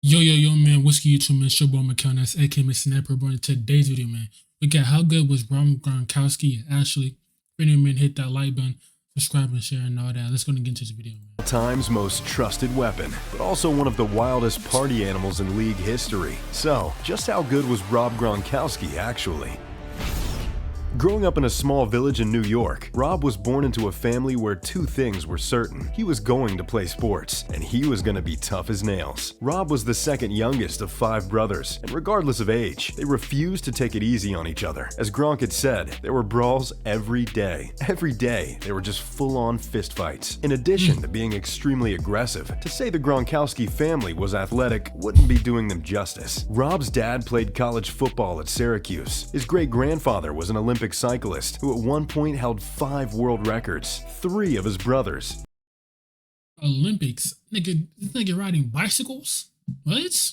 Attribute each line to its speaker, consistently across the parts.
Speaker 1: Yo, man, what's good, YouTube, man? It's your boy Mickal, that's aka Mr. Sniper, bro. In today's video, man, we got how good was Gronkowski actually. If anyone, man, hit that like button, subscribe, and share, and all that. Let's go and get into this video, man.
Speaker 2: Time's most trusted weapon, but also one of the wildest party animals in league history. So, just how good was Rob Gronkowski actually? Growing up in a small village in New York, Rob was born into a family where two things were certain. He was going to play sports, and he was going to be tough as nails. Rob was the second youngest of 5 brothers, and regardless of age, they refused to take it easy on each other. As Gronk had said, there were brawls every day. Every day, they were just full-on fistfights. In addition to being extremely aggressive, to say the Gronkowski family was athletic wouldn't be doing them justice. Rob's dad played college football at Syracuse. His great-grandfather was an Olympic cyclist who at one point held 5 world records. 3 of his brothers.
Speaker 1: Olympics? Nigga, this nigga riding bicycles? What?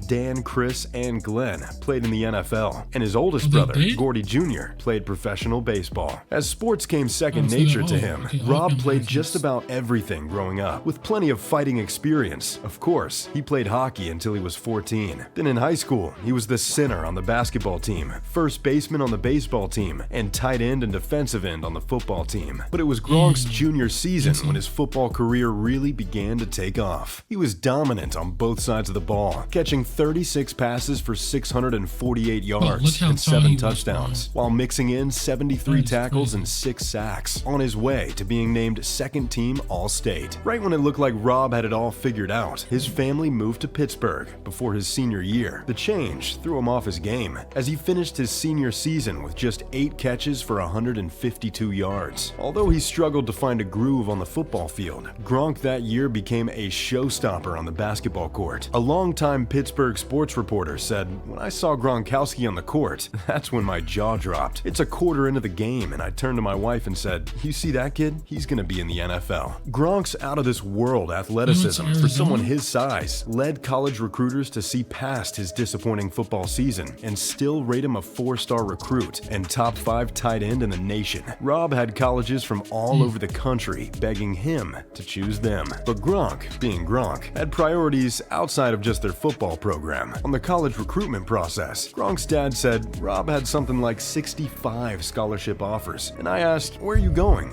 Speaker 2: Dan, Chris, and Glenn played in the NFL, and his oldest brother, Gordy Jr., played professional baseball. As sports came second nature to him, Rob played just about everything growing up, with plenty of fighting experience. Of course, he played hockey until he was 14. Then in high school, he was the center on the basketball team, first baseman on the baseball team, and tight end and defensive end on the football team. But it was Gronk's junior season when his football career really began to take off. He was dominant on both sides of the ball, catching 36 passes for 648 yards and 7 touchdowns, while mixing in 73 tackles and 6 sacks, on his way to being named second team All-State. Right when it looked like Rob had it all figured out, his family moved to Pittsburgh before his senior year. The change threw him off his game, as he finished his senior season with just 8 catches for 152 yards. Although he struggled to find a groove on the football field, Gronk that year became a showstopper on the basketball court. A longtime Pittsburgh sports reporter said, "When I saw Gronkowski on the court, that's when my jaw dropped. It's a quarter into the game, and I turned to my wife and said, 'You see that kid? He's gonna be in the NFL.'" Gronk's out-of-this-world athleticism for someone his size led college recruiters to see past his disappointing football season and still rate him a 4-star recruit and top 5 tight end in the nation. Rob had colleges from all over the country begging him to choose them. But Gronk, being Gronk, had priorities outside of just their football program. On the college recruitment process, Gronk's dad said Rob had something like 65 scholarship offers, and I asked, "Where are you going?"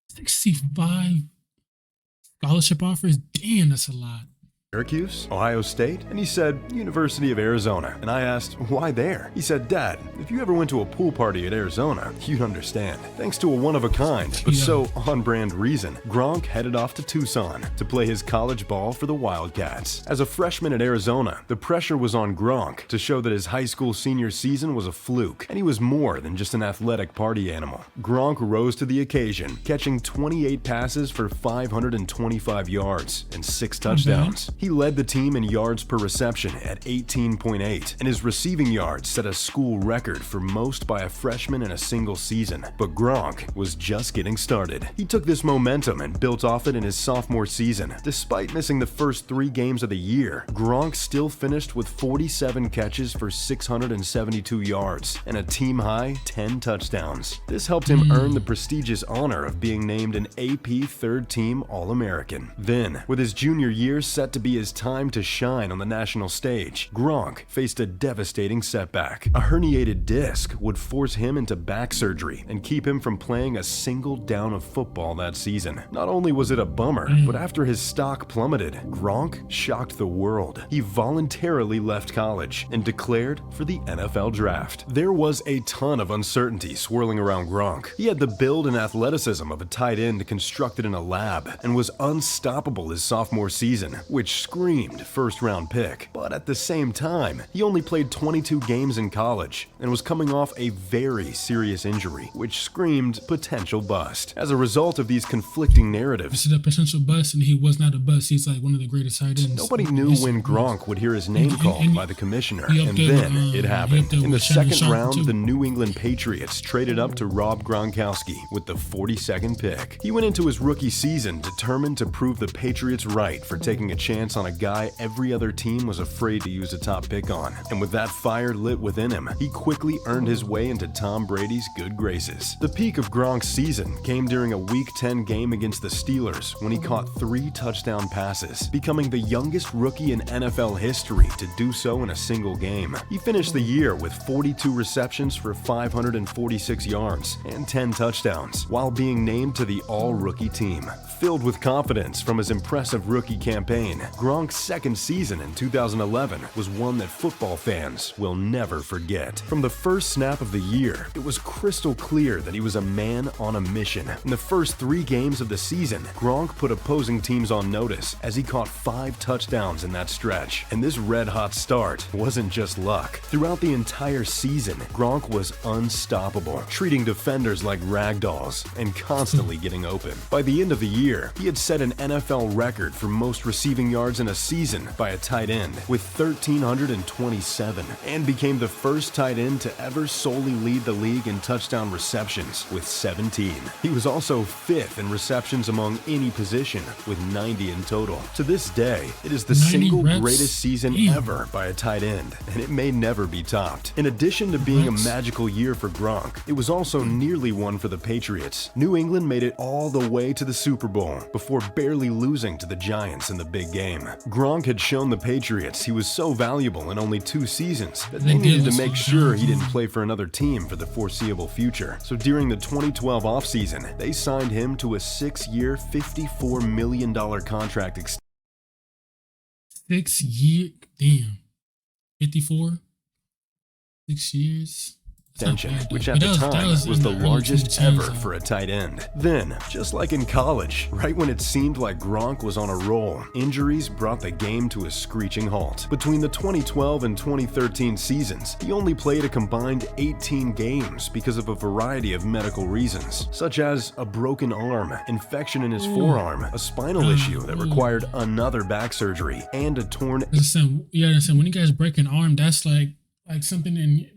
Speaker 1: 65 scholarship offers? Damn, that's a lot.
Speaker 2: Syracuse, Ohio State, and he said University of Arizona, and I asked, "Why there?" He said, "Dad, if you ever went to a pool party at Arizona, you'd understand." Thanks to a one-of-a-kind, but so on-brand reason, Gronk headed off to Tucson to play his college ball for the Wildcats. As a freshman at Arizona, the pressure was on Gronk to show that his high school senior season was a fluke, and he was more than just an athletic party animal. Gronk rose to the occasion, catching 28 passes for 525 yards and 6 touchdowns. He led the team in yards per reception at 18.8, and his receiving yards set a school record for most by a freshman in a single season. But Gronk was just getting started. He took this momentum and built off it in his sophomore season. Despite missing the first 3 games of the year, Gronk still finished with 47 catches for 672 yards and a team-high 10 touchdowns. This helped him earn the prestigious honor of being named an AP third-team All-American. Then, with his junior year set to be his time to shine on the national stage, Gronk faced a devastating setback. A herniated disc would force him into back surgery and keep him from playing a single down of football that season. Not only was it a bummer, but after his stock plummeted, Gronk shocked the world. He voluntarily left college and declared for the NFL draft. There was a ton of uncertainty swirling around Gronk. He had the build and athleticism of a tight end constructed in a lab and was unstoppable his sophomore season, which screamed first-round pick. But at the same time, he only played 22 games in college and was coming off a very serious injury, which screamed potential bust. As a result of these conflicting narratives,
Speaker 1: this is a potential bust, and he was not a bust. He's like one of the greatest tight ends.
Speaker 2: Nobody knew when Gronk would hear his name called by the commissioner, and then it happened. In the second round, the New England Patriots traded up to Rob Gronkowski with the 42nd pick. He went into his rookie season determined to prove the Patriots right for taking a chance reliance on a guy every other team was afraid to use a top pick on. And with that fire lit within him, he quickly earned his way into Tom Brady's good graces. The peak of Gronk's season came during a Week 10 game against the Steelers when he caught 3 touchdown passes, becoming the youngest rookie in NFL history to do so in a single game. He finished the year with 42 receptions for 546 yards and 10 touchdowns, while being named to the All-Rookie team. Filled with confidence from his impressive rookie campaign, Gronk's second season in 2011 was one that football fans will never forget. From the first snap of the year, it was crystal clear that he was a man on a mission. In the first 3 games of the season, Gronk put opposing teams on notice as he caught 5 touchdowns in that stretch. And this red-hot start wasn't just luck. Throughout the entire season, Gronk was unstoppable, treating defenders like ragdolls and constantly getting open. By the end of the year, he had set an NFL record for most receiving yards in a season by a tight end with 1,327, and became the first tight end to ever solely lead the league in touchdown receptions with 17. He was also 5th in receptions among any position with 90 in total. To this day, it is the single greatest season ever by a tight end, and it may never be topped. In addition to being a magical year for Gronk, it was also nearly one for the Patriots. New England made it all the way to the Super Bowl before barely losing to the Giants in the big game. Gronk had shown the Patriots he was so valuable in only 2 seasons that they needed to make sure he didn't play for another team for the foreseeable future. So during the 2012 offseason, they signed him to a 6-year, $54 million contract extension.
Speaker 1: 6 year, damn, 54, 6 years.
Speaker 2: Which at the time was the largest ever for a tight end. Then, just like in college, right when it seemed like Gronk was on a roll, injuries brought the game to a screeching halt. Between the 2012 and 2013 seasons, he only played a combined 18 games because of a variety of medical reasons, such as a broken arm, infection in his forearm, a spinal issue that required another back surgery, and a torn...
Speaker 1: Yeah, when you guys break an arm, that's like something in...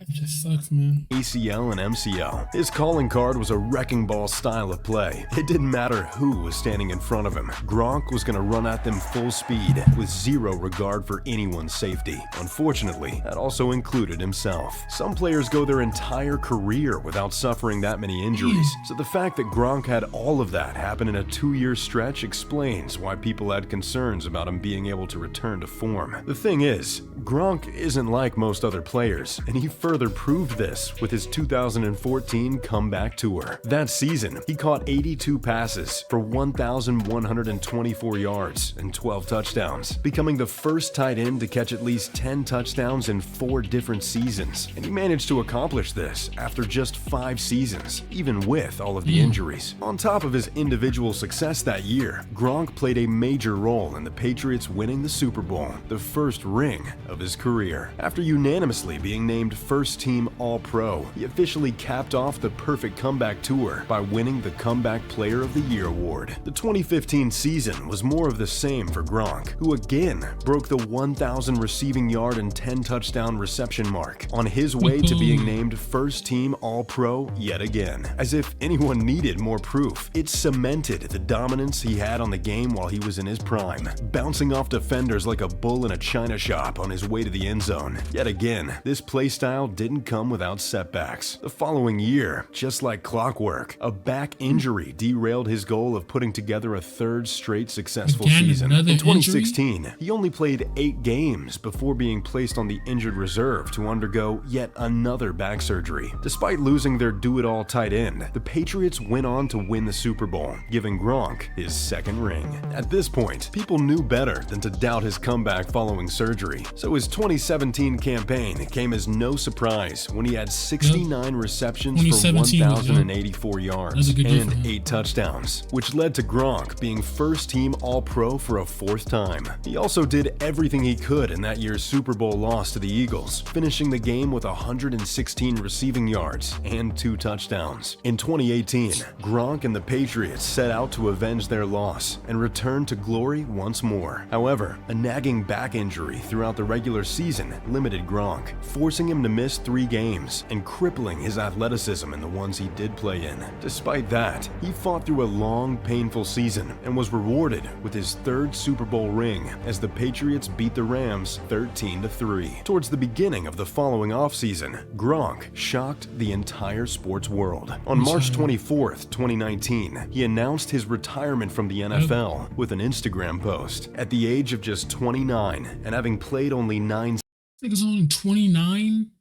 Speaker 1: It just sucks, man.
Speaker 2: ACL and MCL. His calling card was a wrecking ball style of play. It didn't matter who was standing in front of him. Gronk was going to run at them full speed with zero regard for anyone's safety. Unfortunately, that also included himself. Some players go their entire career without suffering that many injuries, so the fact that Gronk had all of that happen in a 2-year stretch explains why people had concerns about him being able to return to form. The thing is, Gronk isn't like most other players, and he further proved this with his 2014 comeback tour. That season, he caught 82 passes for 1,124 yards and 12 touchdowns, becoming the first tight end to catch at least 10 touchdowns in 4 different seasons. And he managed to accomplish this after just 5 seasons, even with all of the injuries. On top of his individual success that year, Gronk played a major role in the Patriots winning the Super Bowl, the first ring of his career. After unanimously being named first-team All-Pro, he officially capped off the perfect comeback tour by winning the Comeback Player of the Year award. The 2015 season was more of the same for Gronk, who again broke the 1,000 receiving yard and 10 touchdown reception mark, on his way to being named first-team All-Pro yet again. As if anyone needed more proof, it cemented the dominance he had on the game while he was in his prime, bouncing off defenders like a bull in a china shop on his way to the end zone. Yet again, this play style didn't come without setbacks. The following year, just like clockwork, a back injury derailed his goal of putting together a 3rd straight successful season. In 2016, he only played 8 games before being placed on the injured reserve to undergo yet another back surgery. Despite losing their do-it-all tight end, the Patriots went on to win the Super Bowl, giving Gronk his 2nd ring. At this point, people knew better than to doubt his comeback following surgery, so his 2017 campaign came as no surprise when he had 69 receptions for 1,084 yards and 8 touchdowns, which led to Gronk being first-team All-Pro for a 4th time. He also did everything he could in that year's Super Bowl loss to the Eagles, finishing the game with 116 receiving yards and 2 touchdowns. In 2018, Gronk and the Patriots set out to avenge their loss and return to glory once more. However, a nagging back injury throughout the regular season limited Gronk, forcing him to miss miss 3 games and crippling his athleticism in the ones he did play in. Despite that, he fought through a long, painful season and was rewarded with his 3rd Super Bowl ring as the Patriots beat the Rams 13-3. Towards the beginning of the following offseason, Gronk shocked the entire sports world. On March 24th, 2019, he announced his retirement from the NFL with an Instagram post. At the age of just 29 and having played only 9
Speaker 1: I think it's only 29.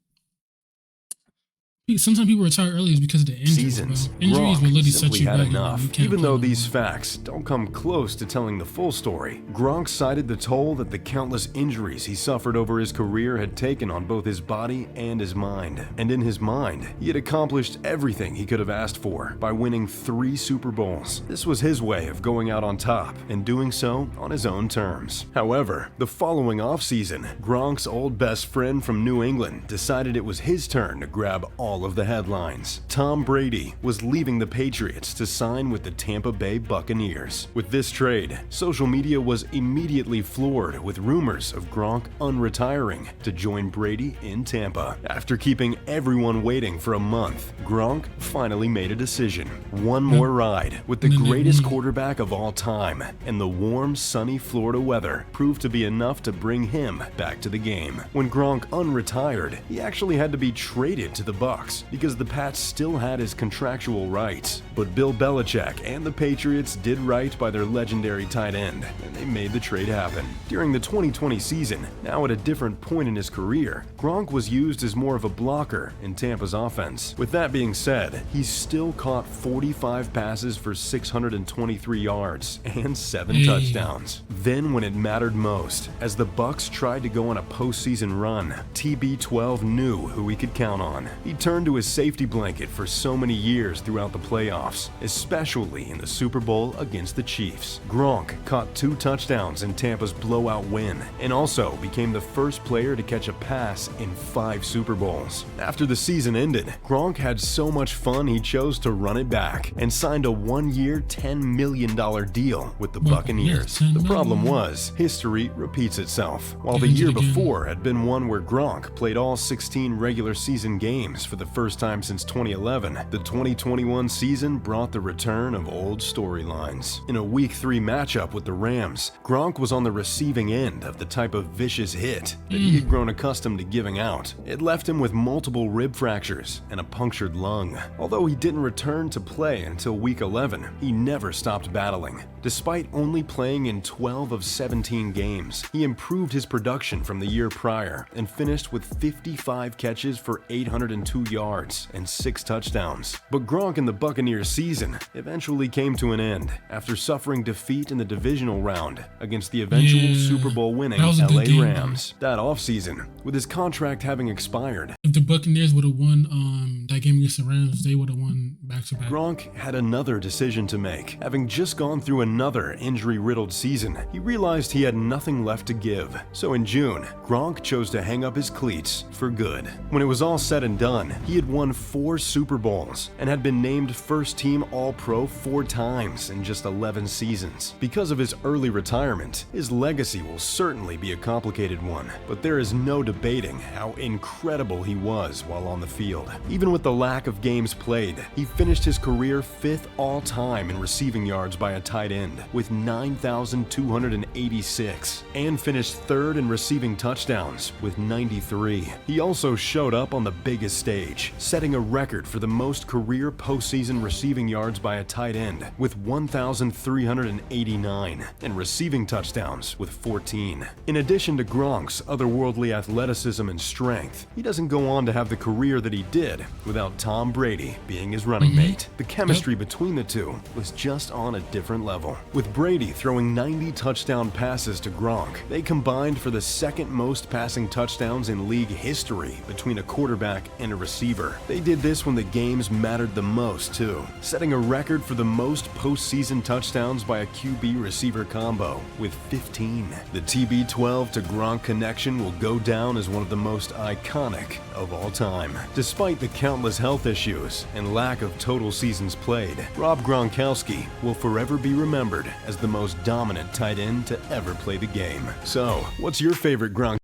Speaker 1: Sometimes people retire early is because of the injuries,
Speaker 2: seasons,
Speaker 1: bro. Injuries will literally set
Speaker 2: simply
Speaker 1: you
Speaker 2: had
Speaker 1: back.
Speaker 2: enough. Even though these facts don't come close to telling the full story, Gronk cited the toll that the countless injuries he suffered over his career had taken on both his body and his mind. And in his mind, he had accomplished everything he could have asked for by winning 3 Super Bowls. This was his way of going out on top and doing so on his own terms. However, the following offseason, Gronk's old best friend from New England decided it was his turn to grab all of the headlines. Tom Brady was leaving the Patriots to sign with the Tampa Bay Buccaneers. With this trade, social media was immediately floored with rumors of Gronk unretiring to join Brady in Tampa. After keeping everyone waiting for a month, Gronk finally made a decision. One more ride with the greatest quarterback of all time, and the warm, sunny Florida weather proved to be enough to bring him back to the game. When Gronk unretired, he actually had to be traded to the Bucs because the Pats still had his contractual rights. But Bill Belichick and the Patriots did right by their legendary tight end, and they made the trade happen. During the 2020 season, now at a different point in his career, Gronk was used as more of a blocker in Tampa's offense. With that being said, he still caught 45 passes for 623 yards and 7 touchdowns. Then when it mattered most, as the Bucs tried to go on a postseason run, TB12 knew who he could count on. He turned to his safety blanket for so many years throughout the playoffs, especially in the Super Bowl against the Chiefs. Gronk caught 2 touchdowns in Tampa's blowout win and also became the first player to catch a pass in 5 Super Bowls. After the season ended, Gronk had so much fun he chose to run it back and signed a 1-year, $10 million deal with the Buccaneers. The problem was, history repeats itself. While the year before had been one where Gronk played all 16 regular season games for the first time since 2011, the 2021 season brought the return of old storylines. In a Week 3 matchup with the Rams, Gronk was on the receiving end of the type of vicious hit that he had grown accustomed to giving out. It left him with multiple rib fractures and a punctured lung. Although he didn't return to play until Week 11, he never stopped battling. Despite only playing in 12 of 17 games, he improved his production from the year prior and finished with 55 catches for 802 yards and 6 touchdowns. But Gronk and the Buccaneers season eventually came to an end after suffering defeat in the divisional round against the eventual Super Bowl winning LA Rams. That offseason, with his contract having expired,
Speaker 1: if the Buccaneers would have won that game against the Rams, they would have won back-to-back.
Speaker 2: Gronk had another decision to make. Having just gone through another injury-riddled season, he realized he had nothing left to give. So in June, Gronk chose to hang up his cleats for good. When it was all said and done, he had won 4 Super Bowls and had been named first-team All-Pro 4 times in just 11 seasons. Because of his early retirement, his legacy will certainly be a complicated one, but there is no debating how incredible he was while on the field. Even with the lack of games played, he finished his career 5th all-time in receiving yards by a tight end with 9,286 and finished 3rd in receiving touchdowns with 93. He also showed up on the biggest stage, setting a record for the most career postseason receiving yards by a tight end with 1,389 and receiving touchdowns with 14. In addition to Gronk's otherworldly athleticism and strength, he doesn't go on to have the career that he did without Tom Brady being his running mate. The chemistry between the two was just on a different level. With Brady throwing 90 touchdown passes to Gronk, they combined for the 2nd most passing touchdowns in league history between a quarterback and a receiver. They did this when the games mattered the most too, setting a record for the most postseason touchdowns by a QB receiver combo with 15. The TB12 to Gronk connection will go down as one of the most iconic of all time. Despite the countless health issues and lack of total seasons played, Rob Gronkowski will forever be remembered as the most dominant tight end to ever play the game. So, what's your favorite Gronk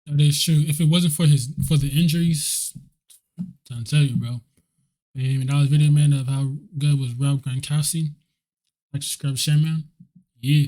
Speaker 1: That is true. If it wasn't for the injuries, I'll tell you, bro. And that was video, man, of how good was Rob Gronkowski. Like, subscribe, share, man. Yeah.